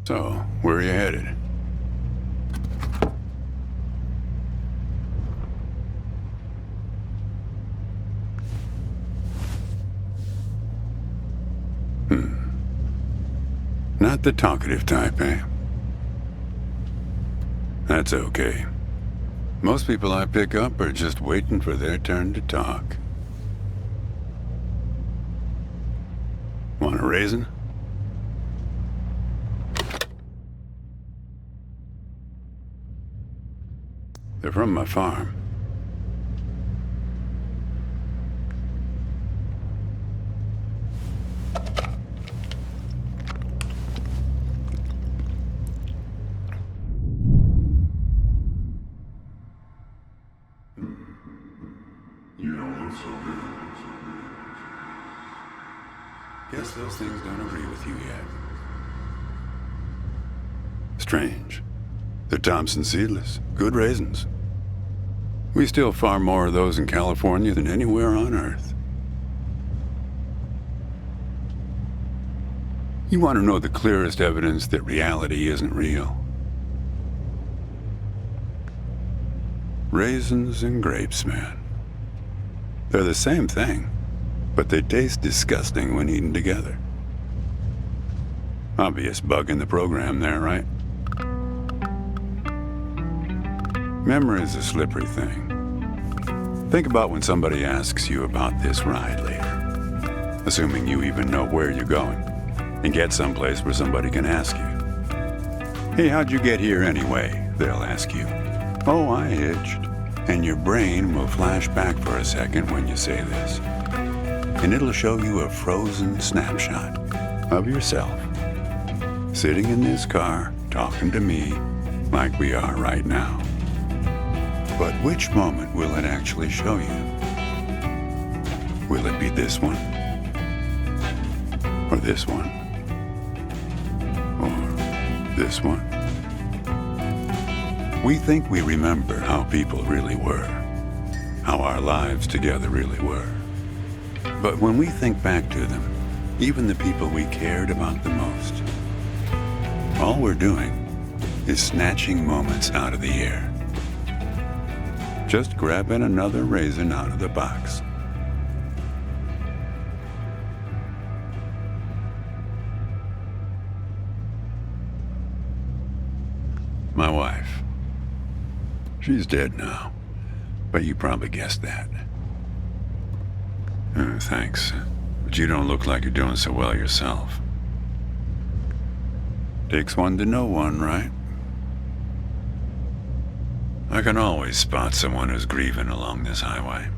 So, where are you headed? Not the talkative type, eh? That's okay. Most people I pick up are just waiting for their turn to talk. Want a raisin? They're from my farm. You don't look so good. Guess those things don't agree with you yet. Strange. They're Thompson seedless. Good raisins. We still farm more of those in California than anywhere on Earth. You want to know the clearest evidence that reality isn't real? Raisins and grapes, man. They're the same thing, but they taste disgusting when eaten together. Obvious bug in the program there, right? Memory is a slippery thing. Think about when somebody asks you about this ride later, assuming you even know where you're going, and get someplace where somebody can ask you. Hey, how'd you get here anyway? They'll ask you. Oh, I hitched. And your brain will flash back for a second when you say this. And it'll show you a frozen snapshot of yourself, sitting in this car, talking to me like we are right now. But which moment will it actually show you? Will it be this one? Or this one? Or this one? We think we remember how people really were, how our lives together really were. But when we think back to them, even the people we cared about the most, all we're doing is snatching moments out of the air. Just grabbing another raisin out of the box. My wife. She's dead now, but you probably guessed that. Thanks, but you don't look like you're doing so well yourself. Takes one to know one, right? I can always spot someone who's grieving along this highway.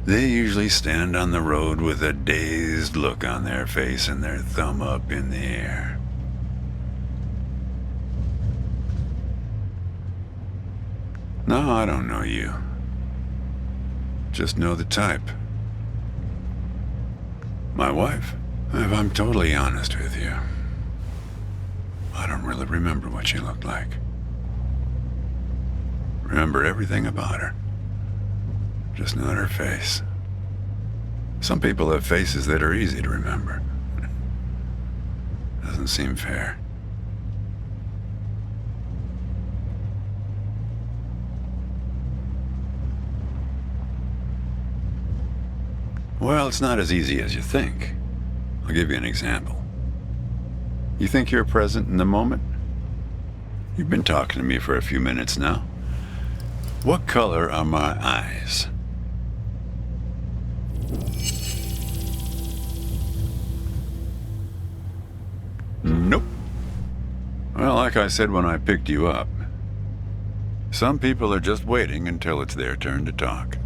They usually stand on the road with a dazed look on their face and their thumb up in the air. No, I don't know you. Just know the type. My wife, if I'm totally honest with you, I don't really remember what she looked like. Remember everything about her. Just not her face. Some people have faces that are easy to remember. Doesn't seem fair. Well, it's not as easy as you think. I'll give you an example. You think you're present in the moment? You've been talking to me for a few minutes now. What color are my eyes? Nope. Well, like I said when I picked you up, some people are just waiting until it's their turn to talk.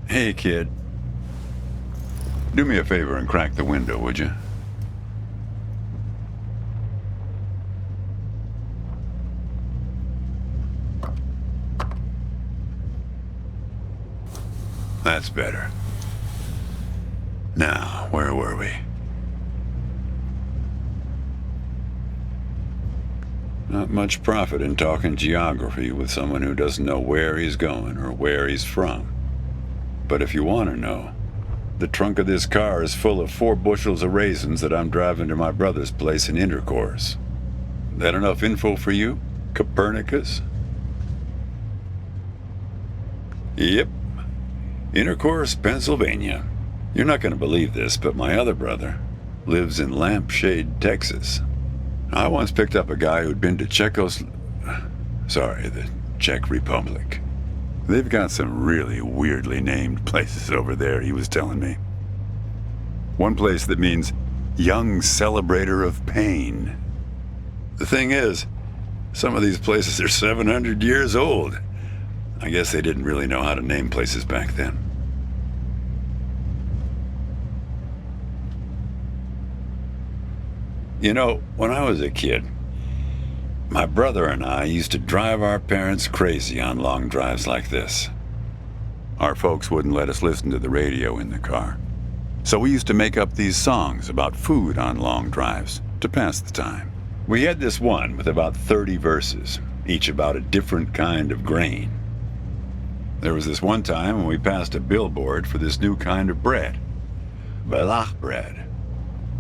Hey, kid. Do me a favor and crack the window, would you? That's better. Now, where were we? Not much profit in talking geography with someone who doesn't know where he's going or where he's from. But if you want to know, the trunk of this car is full of 4 bushels of raisins that I'm driving to my brother's place in Intercourse. That enough info for you, Copernicus? Yep. Intercourse, Pennsylvania. You're not going to believe this, but my other brother lives in Lampshade, Texas. I once picked up a guy who'd been to the Czech Republic. They've got some really weirdly named places over there, he was telling me. One place that means young celebrator of pain. The thing is, some of these places are 700 years old. I guess they didn't really know how to name places back then. You know, when I was a kid, my brother and I used to drive our parents crazy on long drives like this. Our folks wouldn't let us listen to the radio in the car. So we used to make up these songs about food on long drives to pass the time. We had this one with about 30 verses, each about a different kind of grain. There was this one time when we passed a billboard for this new kind of bread, balach bread.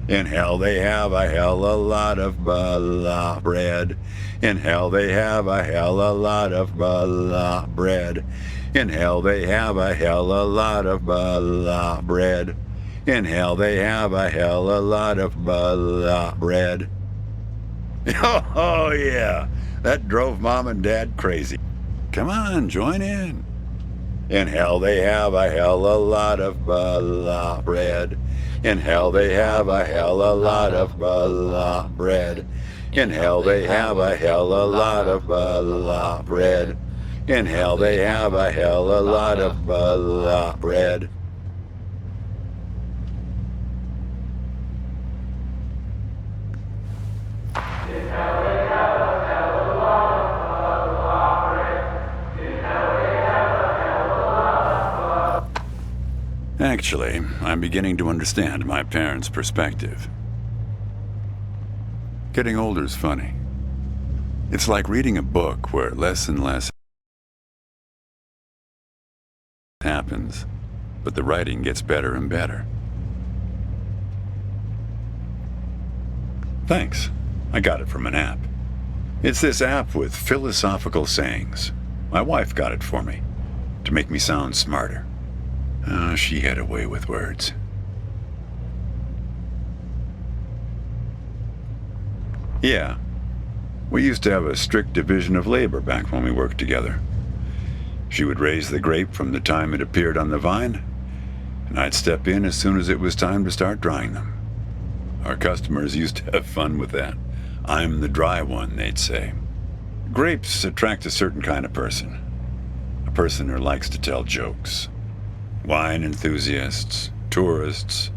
In hell they have a hell a lot of balach bread. In hell they have a hell a lot of balach bread. In hell they have a hell a lot of balach bread. In hell they have a hell a lot of balach bread. Oh yeah, that drove Mom and Dad crazy. Come on, join in. In hell they have a hell a lot of balach bread. In hell they have a hell a lot of balach bread. In hell they have a hell a lot of balach bread. In hell they have a hell a lot of balach bread. Actually, I'm beginning to understand my parents' perspective. Getting older's funny. It's like reading a book where less and less happens, but the writing gets better and better. Thanks. I got it from an app. It's this app with philosophical sayings. My wife got it for me, to make me sound smarter. She had a way with words. Yeah, we used to have a strict division of labor back when we worked together. She would raise the grape from the time it appeared on the vine, and I'd step in as soon as it was time to start drying them. Our customers used to have fun with that. I'm the dry one, they'd say. Grapes attract a certain kind of person. A person who likes to tell jokes. Wine enthusiasts, tourists,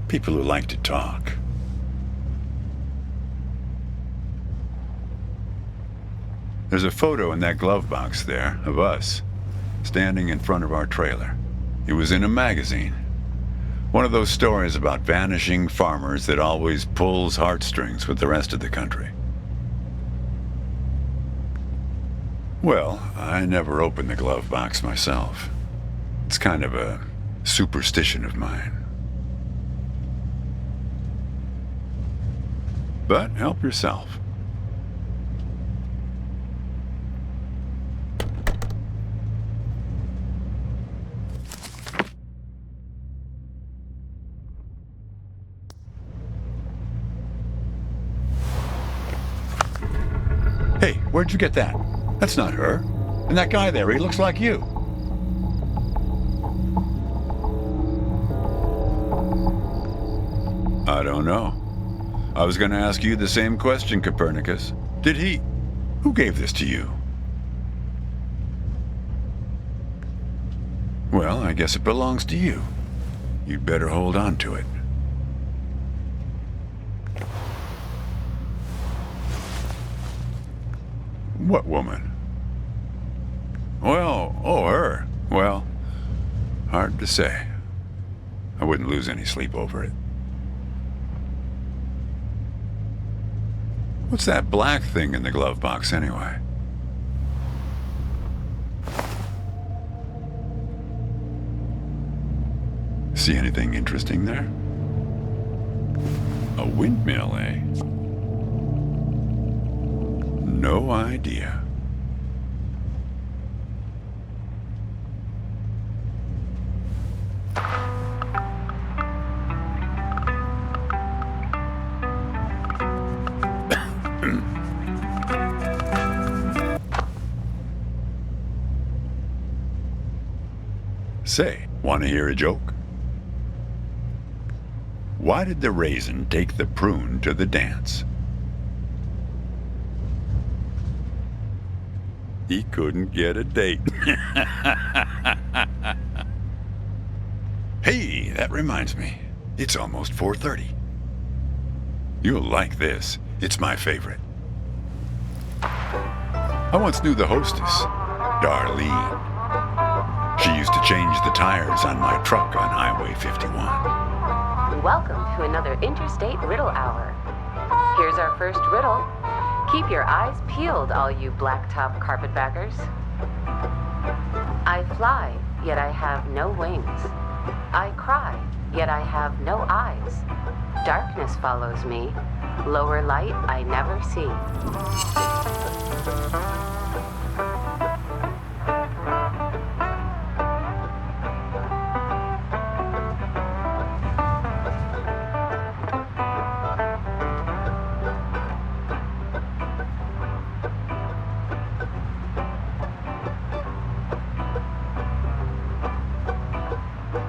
people who like to talk. There's a photo in that glove box there of us, standing in front of our trailer. It was in a magazine. One of those stories about vanishing farmers that always pulls heartstrings with the rest of the country. Well, I never opened the glove box myself. It's kind of a superstition of mine. But help yourself. Hey, where'd you get that? That's not her. And that guy there, he looks like you. I don't know. I was going to ask you the same question, Copernicus. Who gave this to you? Well, I guess it belongs to you. You'd better hold on to it. What woman? Well, her. Well, Hard to say. I wouldn't lose any sleep over it. What's that black thing in the glove box anyway? See anything interesting there? A windmill, eh? No idea. Say, want to hear a joke? Why did the raisin take the prune to the dance? He couldn't get a date. Hey, that reminds me. It's almost 4:30. You'll like this. It's my favorite. I once knew the hostess, Darlene. She used to change the tires on my truck on Highway 51. Welcome to another Interstate Riddle Hour. Here's our first riddle. Keep your eyes peeled, all you blacktop carpetbaggers. I fly, yet I have no wings. I cry, yet I have no eyes. Darkness follows me. Lower light I never see.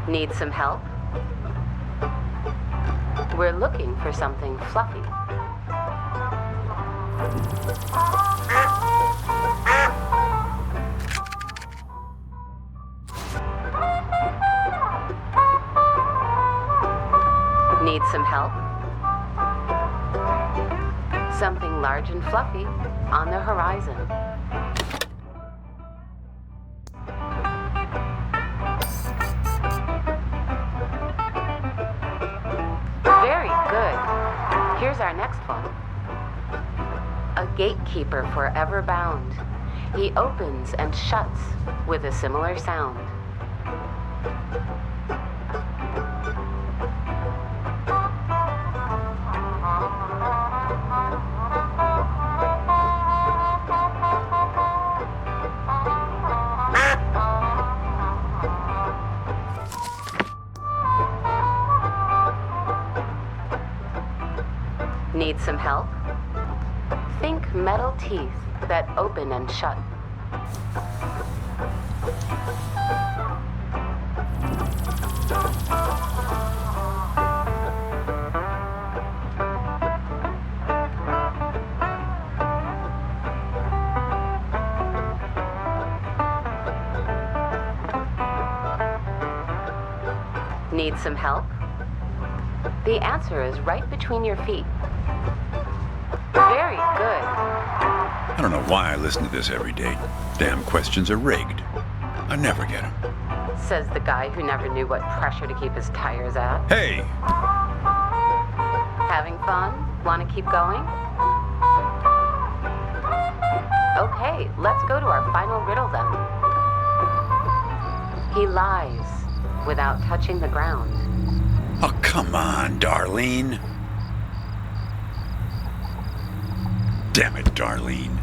Need some help? We're looking for something fluffy. Need some help? Something large and fluffy on the horizon. Here's our next one. A gatekeeper forever bound. He opens and shuts with a similar sound. Need some help? Think metal teeth that open and shut. Need some help? The answer is right between your feet. Very good. I don't know why I listen to this every day. Damn questions are rigged. I never get them. Says the guy who never knew what pressure to keep his tires at. Hey! Having fun? Want to keep going? Okay, let's go to our final riddle then. He lies without touching the ground. Oh, come on, Darlene. Damn it, Darlene.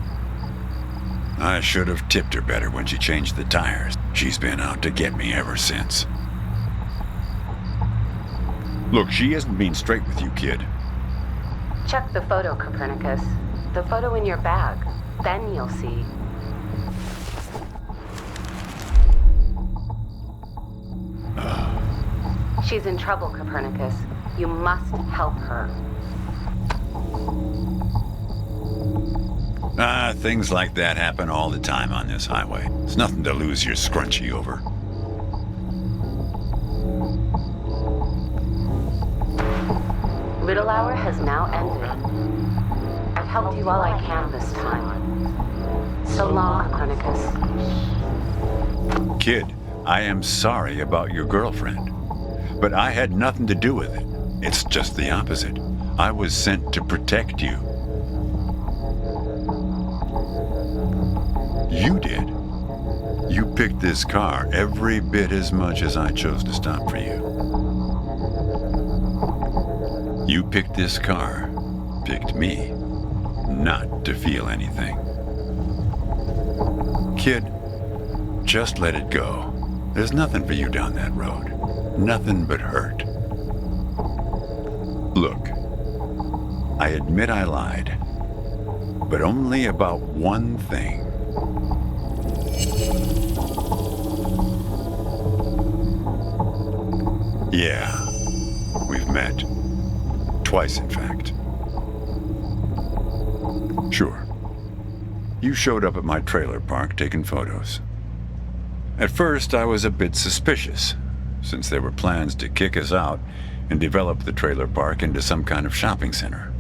I should have tipped her better when she changed the tires. She's been out to get me ever since. Look, she isn't being straight with you, kid. Check the photo, Copernicus. The photo in your bag. Then you'll see. She's in trouble, Copernicus. You must help her. Things like that happen all the time on this highway. It's nothing to lose your scrunchie over. Riddle Hour has now ended. I've helped you all I can this time. So long, Copernicus. Kid, I am sorry about your girlfriend, but I had nothing to do with it. It's just the opposite. I was sent to protect you. You did. You picked this car every bit as much as I chose to stop for you. You picked this car, picked me, not to feel anything. Kid, just let it go. There's nothing for you down that road. Nothing but hurt. Look, I admit I lied, but only about one thing. Yeah, we've met. Twice, in fact. Sure. You showed up at my trailer park taking photos. At first, I was a bit suspicious, since there were plans to kick us out and develop the trailer park into some kind of shopping center.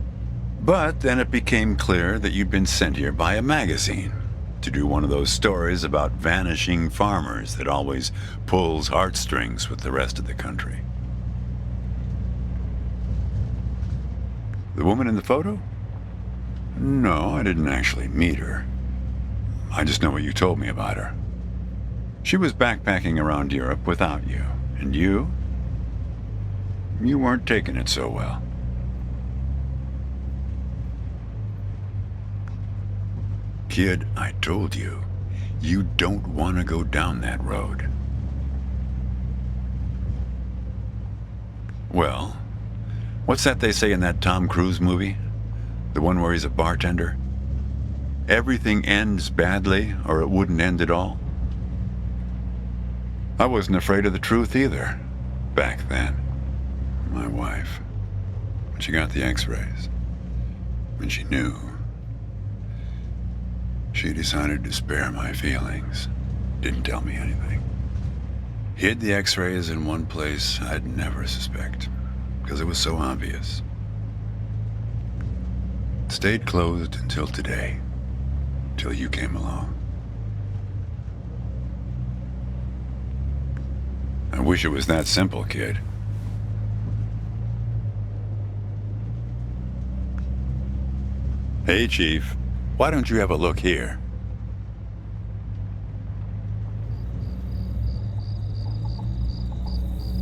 But then it became clear that you'd been sent here by a magazine to do one of those stories about vanishing farmers that always pulls heartstrings with the rest of the country. The woman in the photo? No, I didn't actually meet her. I just know what you told me about her. She was backpacking around Europe without you. And you? You weren't taking it so well. Kid, I told you, you don't want to go down that road. Well, what's that they say in that Tom Cruise movie? The one where he's a bartender? Everything ends badly, or it wouldn't end at all. I wasn't afraid of the truth either, back then. My wife, when she got the x-rays, when she knew, she decided to spare my feelings, didn't tell me anything. Hid the x-rays in one place I'd never suspect, because it was so obvious. Stayed closed until today, till you came along. I wish it was that simple, kid. Hey, Chief, why don't you have a look here?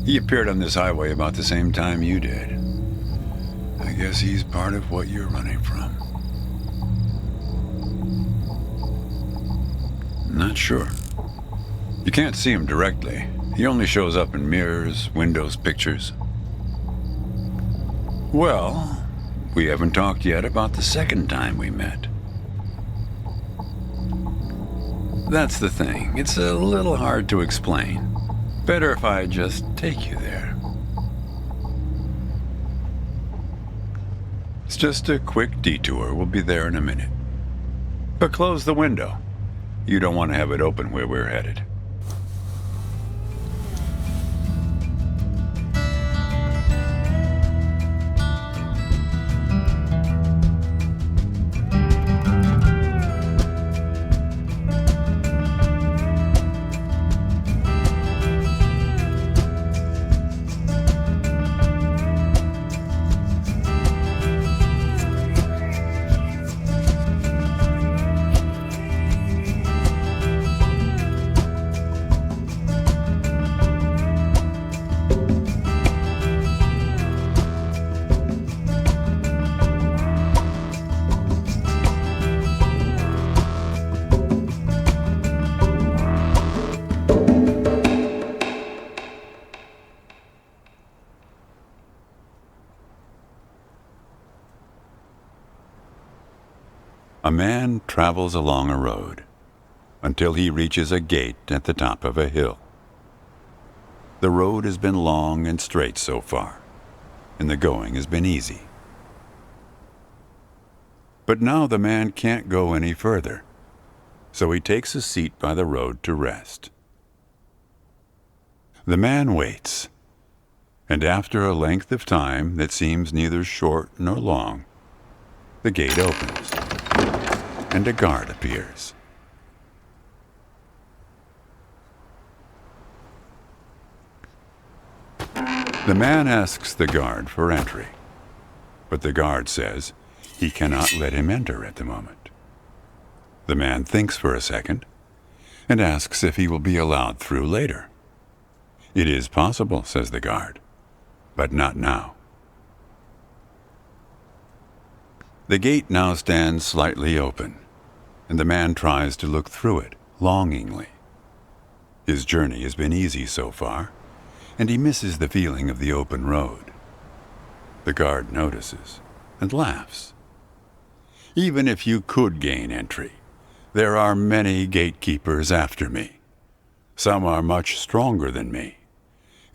He appeared on this highway about the same time you did. I guess he's part of what you're running from. Not sure. You can't see him directly. He only shows up in mirrors, windows, pictures. Well, we haven't talked yet about the second time we met. That's the thing. It's a little hard to explain. Better if I just take you there. It's just a quick detour. We'll be there in a minute. But close the window. You don't want to have it open where we're headed. A man travels along a road until he reaches a gate at the top of a hill. The road has been long and straight so far, and the going has been easy. But now the man can't go any further, so he takes a seat by the road to rest. The man waits, and after a length of time that seems neither short nor long, the gate opens, and a guard appears. The man asks the guard for entry, but the guard says he cannot let him enter at the moment. The man thinks for a second and asks if he will be allowed through later. It is possible, says the guard, but not now. The gate now stands slightly open, and the man tries to look through it longingly. His journey has been easy so far, and he misses the feeling of the open road. The guard notices and laughs. Even if you could gain entry, there are many gatekeepers after me. Some are much stronger than me,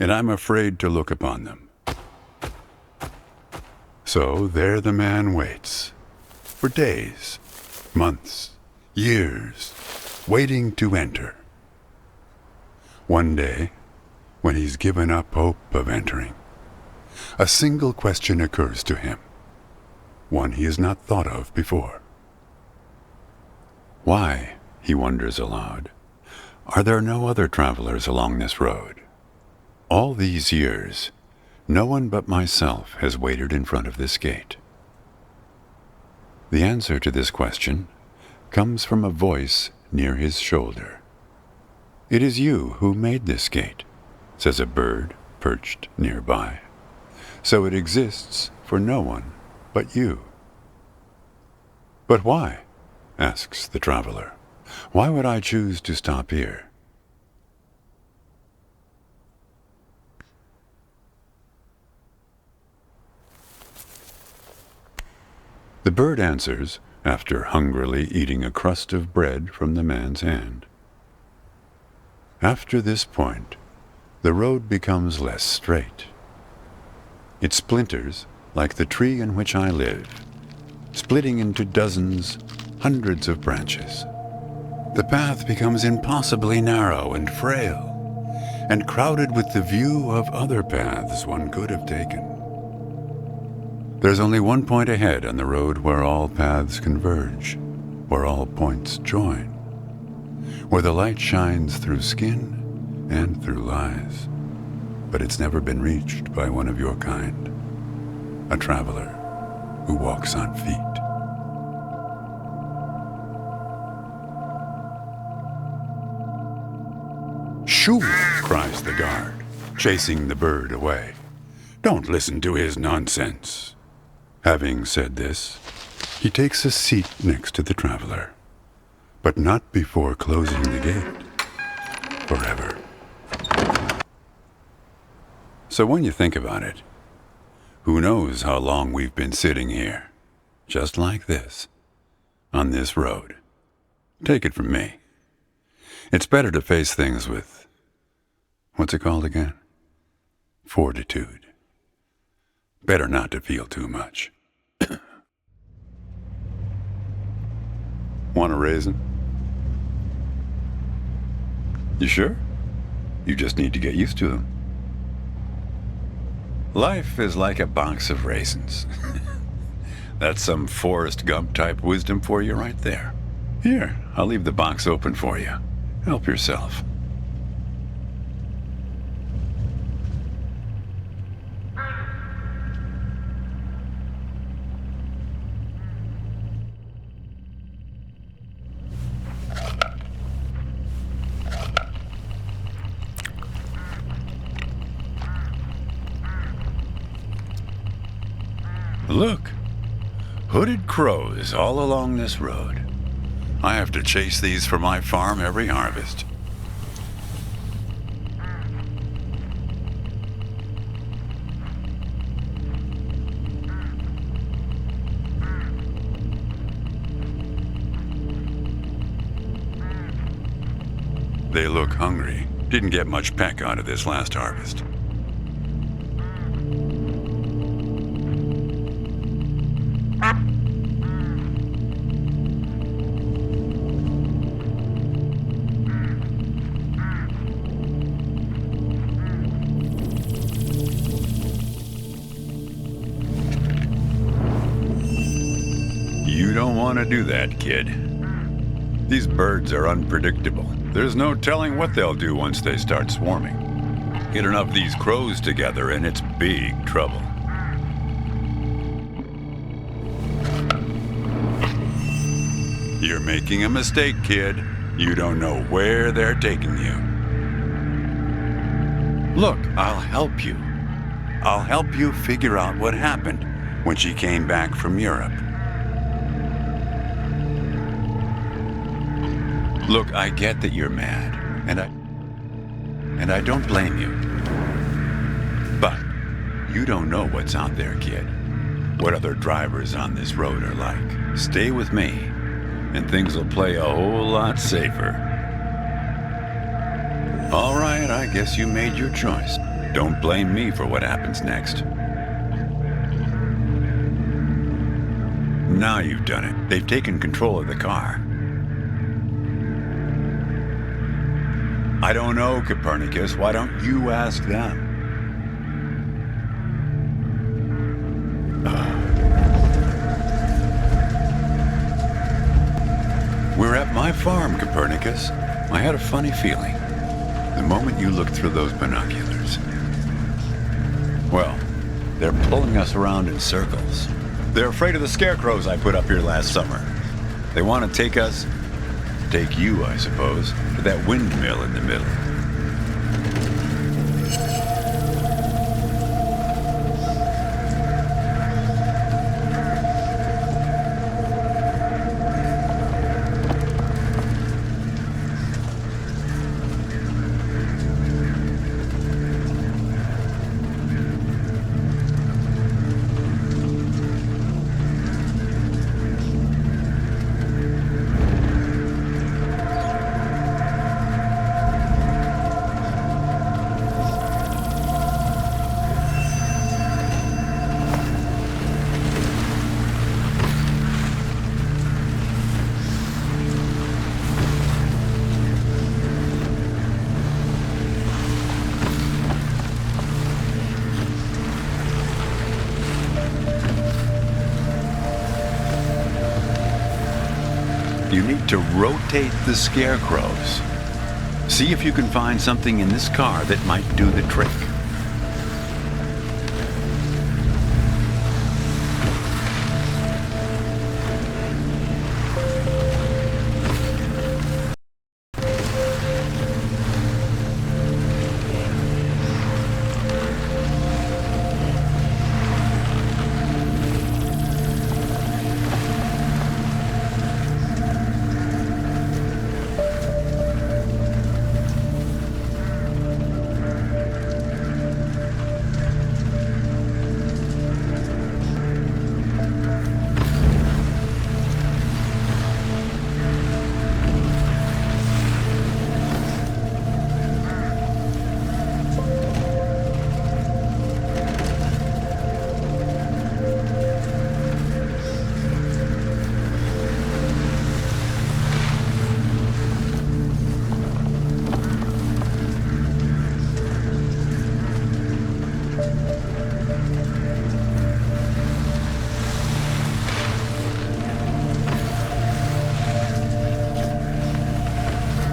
and I'm afraid to look upon them. So there the man waits, for days, months, years, waiting to enter. One day, when he's given up hope of entering, a single question occurs to him, one he has not thought of before. Why, he wonders aloud, are there no other travelers along this road? All these years, no one but myself has waited in front of this gate. The answer to this question comes from a voice near his shoulder. It is you who made this gate, says a bird perched nearby. So it exists for no one but you. But why? Asks the traveler. Why would I choose to stop here? The bird answers after hungrily eating a crust of bread from the man's hand. After this point, the road becomes less straight. It splinters like the tree in which I live, splitting into dozens, hundreds of branches. The path becomes impossibly narrow and frail, and crowded with the view of other paths one could have taken. There's only one point ahead on the road where all paths converge, where all points join, where the light shines through skin and through lies. But it's never been reached by one of your kind, a traveler who walks on feet. Shoo! Cries the guard, chasing the bird away. Don't listen to his nonsense. Having said this, he takes a seat next to the traveler, but not before closing the gate forever. So when you think about it, who knows how long we've been sitting here, just like this, on this road. Take it from me. It's better to face things with, what's it called again? Fortitude. Better not to feel too much. Want a raisin? You sure? You just need to get used to them. Life is like a box of raisins. That's some Forrest Gump type wisdom for you right there. Here, I'll leave the box open for you. Help yourself. Look, hooded crows all along this road. I have to chase these for my farm every harvest. They look hungry. Didn't get much peck out of this last harvest. You don't want to do that, kid. These birds are unpredictable. There's no telling what they'll do once they start swarming. Get enough of these crows together and it's big trouble. You're making a mistake, kid. You don't know where they're taking you. Look, I'll help you. I'll help you figure out what happened when she came back from Europe. Look, I get that you're mad, and I don't blame you. But you don't know what's out there, kid. What other drivers on this road are like. Stay with me, and things will play a whole lot safer. All right, I guess you made your choice. Don't blame me for what happens next. Now you've done it. They've taken control of the car. I don't know, Copernicus. Why don't you ask them? We're at my farm, Copernicus. I had a funny feeling the moment you looked through those binoculars. Well, they're pulling us around in circles. They're afraid of the scarecrows I put up here last summer. They want to take you, I suppose, to that windmill in the middle. You need to rotate the scarecrows. See if you can find something in this car that might do the trick.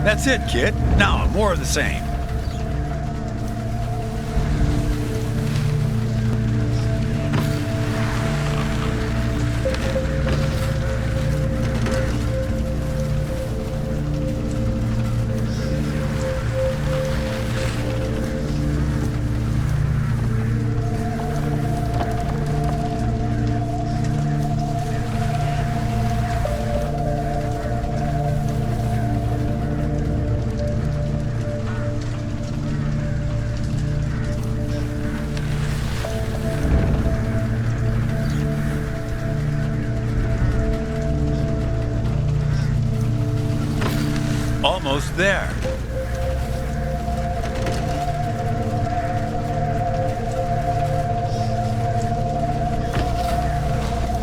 That's it, kid. Now, more of the same. Almost there.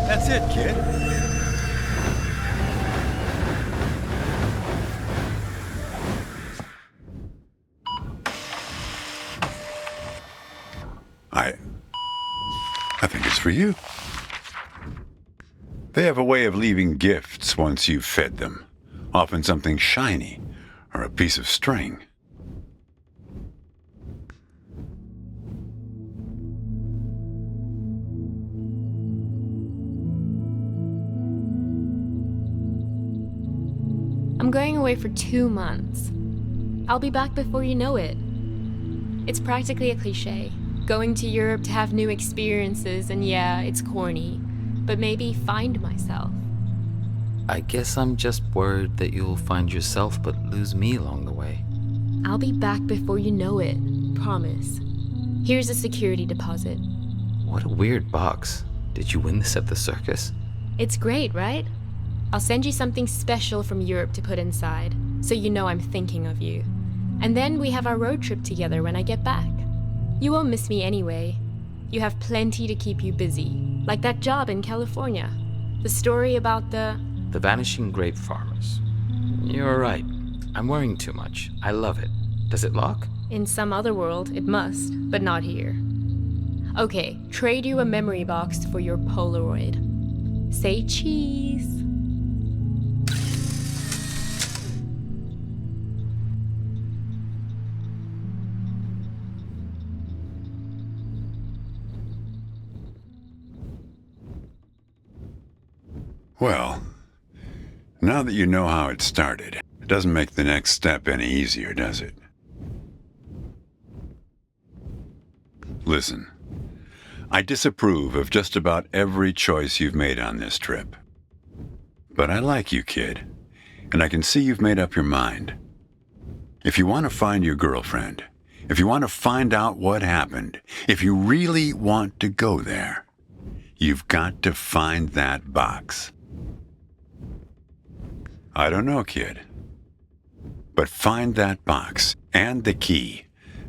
That's it, kid. I think it's for you. They have a way of leaving gifts once you've fed them. Often something shiny or a piece of string. I'm going away for 2 months. I'll be back before you know it. It's practically a cliche. Going to Europe to have new experiences, and yeah, it's corny, but maybe find myself. I guess I'm just worried that you'll find yourself but lose me along the way. I'll be back before you know it. Promise. Here's a security deposit. What a weird box. Did you win this at the circus? It's great, right? I'll send you something special from Europe to put inside, so you know I'm thinking of you. And then we have our road trip together when I get back. You won't miss me anyway. You have plenty to keep you busy, like that job in California. The story about the vanishing grape farmers. You're right. I'm worrying too much. I love it. Does it lock? In some other world, it must, but not here. Okay, trade you a memory box for your Polaroid. Say cheese. Well, now that you know how it started, it doesn't make the next step any easier, does it? Listen, I disapprove of just about every choice you've made on this trip. But I like you, kid, and I can see you've made up your mind. If you want to find your girlfriend, if you want to find out what happened, if you really want to go there, you've got to find that box. I don't know, kid. But find that box and the key.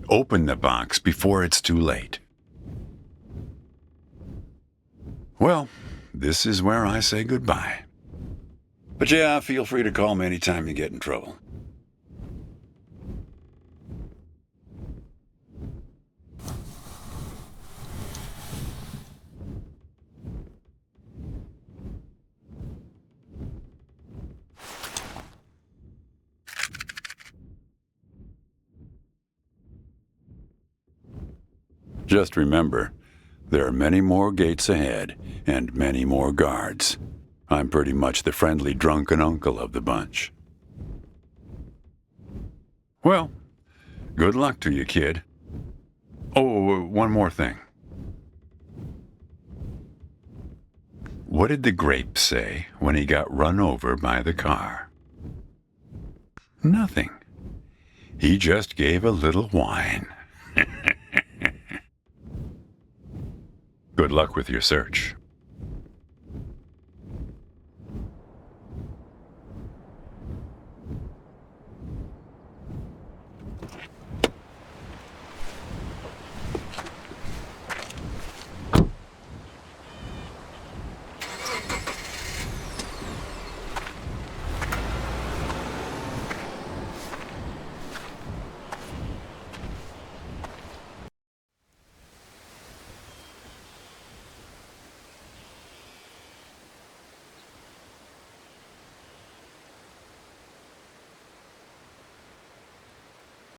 Open the box before it's too late. Well, this is where I say goodbye. But yeah, feel free to call me anytime you get in trouble. Just remember, there are many more gates ahead and many more guards. I'm pretty much the friendly drunken uncle of the bunch. Well, good luck to you, kid. Oh, one more thing. What did the grape say when he got run over by the car? Nothing. He just gave a little whine. Good luck with your search.